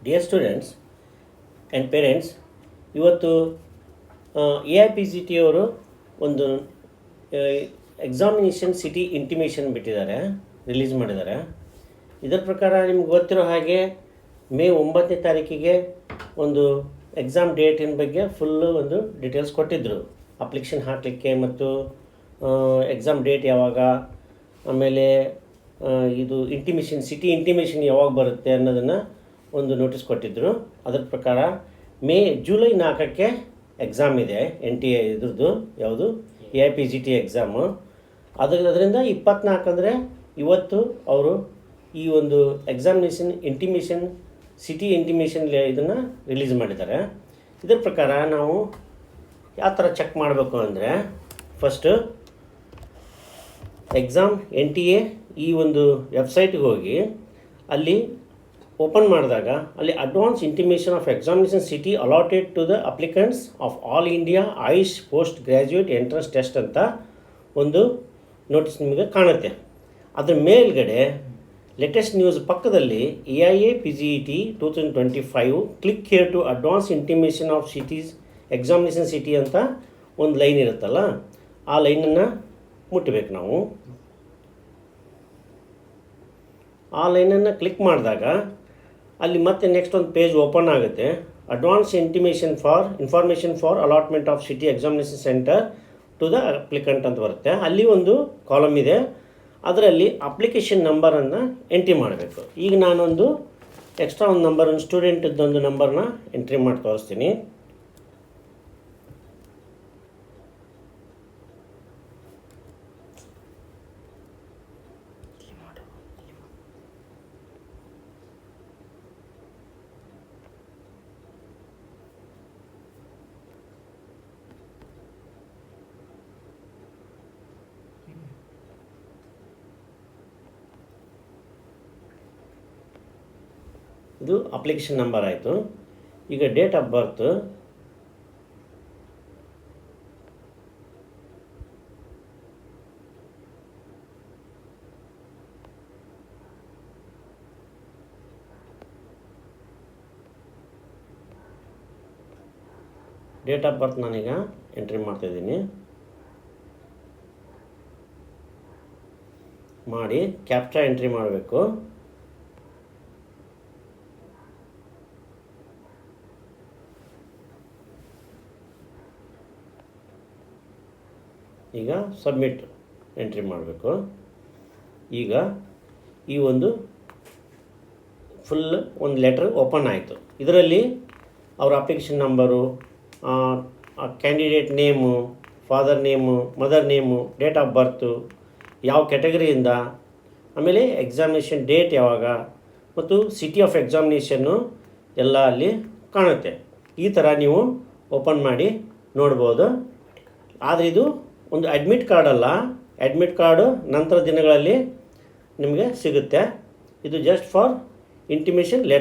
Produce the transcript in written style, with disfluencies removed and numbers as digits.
Dear students and parents, ಇವತ್ತು A I P G T ಅವರು ಒಂದು ಎಕ್ಸಾಮಿನೇಷನ್ ಸಿಟಿ ಇಂಟಿಮೇಷನ್ ಬಿಟ್ಟಿದ್ದಾರೆ, ರಿಲೀಸ್ ಮಾಡಿದ್ದಾರೆ. ಇದರ ಪ್ರಕಾರ ನಿಮ್ಗೆ ಗೊತ್ತಿರೋ ಹಾಗೆ ಮೇ 9ನೇ ತಾರೀಕಿಗೆ ಒಂದು ಎಕ್ಸಾಮ್ ಡೇಟಿನ ಬಗ್ಗೆ ಫುಲ್ಲು ಒಂದು ಡೀಟೇಲ್ಸ್ ಕೊಟ್ಟಿದ್ದರು. ಅಪ್ಲಿಕೇಶನ್ ಹಾಕಲಿಕ್ಕೆ ಮತ್ತು ಎಕ್ಸಾಮ್ ಡೇಟ್ ಯಾವಾಗ, ಆಮೇಲೆ ಇದು ಸಿಟಿ ಇಂಟಿಮೇಷನ್ ಯಾವಾಗ ಬರುತ್ತೆ ಅನ್ನೋದನ್ನು ಒಂದು ನೋಟಿಸ್ ಕೊಟ್ಟಿದ್ದರು. ಅದರ ಪ್ರಕಾರ ಜುಲೈ 4ಕ್ಕೆ ಎಕ್ಸಾಮ್ ಇದೆ, NTA ಇದ್ರದ್ದು ಯಾವುದು AIPGT ಎಕ್ಸಾಮು. ಅದರಿಂದ 24 ಅಂದರೆ ಇವತ್ತು ಅವರು ಈ ಒಂದು ಎಕ್ಸಾಮಿನೇಷನ್ ಸಿಟಿ ಇಂಟಿಮೇಷನ್ ಇದನ್ನು ರಿಲೀಸ್ ಮಾಡಿದ್ದಾರೆ. ಇದರ ಪ್ರಕಾರ ನಾವು ಯಾವ ಥರ ಚೆಕ್ ಮಾಡಬೇಕು ಅಂದರೆ, ಫಸ್ಟು ಎಕ್ಸಾಮ್ NTA ಈ ಒಂದು ವೆಬ್ಸೈಟ್ಗೆ ಹೋಗಿ ಅಲ್ಲಿ ಓಪನ್ ಮಾಡಿದಾಗ ಅಲ್ಲಿ advance intimation of examination city allotted to the applicants of all India AYUSH post graduate entrance test ಅಂತ ಒಂದು ನೋಟಿಸ್ ನಿಮಗೆ ಕಾಣುತ್ತೆ. ಅದ್ರ ಮೇಲ್ಗಡೆ ಲೇಟೆಸ್ಟ್ ನ್ಯೂಸ್ ಪಕ್ಕದಲ್ಲಿ AIAPGET 2025 click here to advance intimation of cities examination city ಅಂತ ಒಂದು ಲೈನ್ ಇರುತ್ತಲ್ಲ, ಆ ಲೈನನ್ನು ಮುಟ್ಟಬೇಕು ನಾವು. ಆ ಲೈನನ್ನು ಕ್ಲಿಕ್ ಮಾಡಿದಾಗ ಅಲ್ಲಿ ಮತ್ತೆ ನೆಕ್ಸ್ಟ್ ಒಂದು ಪೇಜ್ ಓಪನ್ ಆಗುತ್ತೆ. Advance information for allotment of city examination centre to the applicant ಅಂತ ಬರುತ್ತೆ. ಅಲ್ಲಿ ಒಂದು ಕಾಲಮ್ ಇದೆ, ಅದರಲ್ಲಿ ಅಪ್ಲಿಕೇಶನ್ ನಂಬರನ್ನು ಎಂಟ್ರಿ ಮಾಡಬೇಕು. ಈಗ ನಾನೊಂದು ಎಕ್ಸ್ಟ್ರಾ ಒಂದು ಸ್ಟೂಡೆಂಟದ್ದೊಂದು ನಂಬರ್ನ ಎಂಟ್ರಿ ಮಾಡಿ ತೋರಿಸ್ತೀನಿ. ಇದು ಅಪ್ಲಿಕೇಶನ್ ನಂಬರ್ ಆಯಿತು. ಈಗ ಡೇಟ್ ಆಫ್ ಬರ್ತ್ ನಾನೀಗ ಎಂಟ್ರಿ ಮಾಡ್ತಾಯಿದ್ದೀನಿ. ಮಾಡಿ ಕ್ಯಾಪ್ಚಾ ಎಂಟ್ರಿ ಮಾಡಬೇಕು. ಈಗ ಸಬ್ಮಿಟ್ ಎಂಟ್ರಿ ಮಾಡಬೇಕು. ಈಗ ಈ ಒಂದು ಒಂದು ಲೆಟರ್ ಓಪನ್ ಆಯಿತು. ಇದರಲ್ಲಿ ಅವರ application number, candidate name, father name, mother name, date of birth, ಯಾವ ಕ್ಯಾಟಗರಿಯಿಂದ, ಆಮೇಲೆ ಎಕ್ಸಾಮಿನೇಷನ್ ಡೇಟ್ ಯಾವಾಗ ಮತ್ತು ಸಿಟಿ ಆಫ್ ಎಕ್ಸಾಮಿನೇಷನ್ನು ಎಲ್ಲ ಅಲ್ಲಿ ಕಾಣುತ್ತೆ. ಈ ಥರ ನೀವು ಓಪನ್ ಮಾಡಿ ನೋಡ್ಬೋದು. ಆದರೆ ಇದು ಒಂದು ಅಡ್ಮಿಟ್ ಕಾರ್ಡ್ ಅಲ್ಲ, ಅಡ್ಮಿಟ್ ಕಾರ್ಡು ನಂತರ ದಿನಗಳಲ್ಲಿ ನಿಮಗೆ ಸಿಗುತ್ತೆ. ಇದು ಜಸ್ಟ್ ಫಾರ್ ಇಂಟಿಮೇಷನ್ ಲೆಟರ್.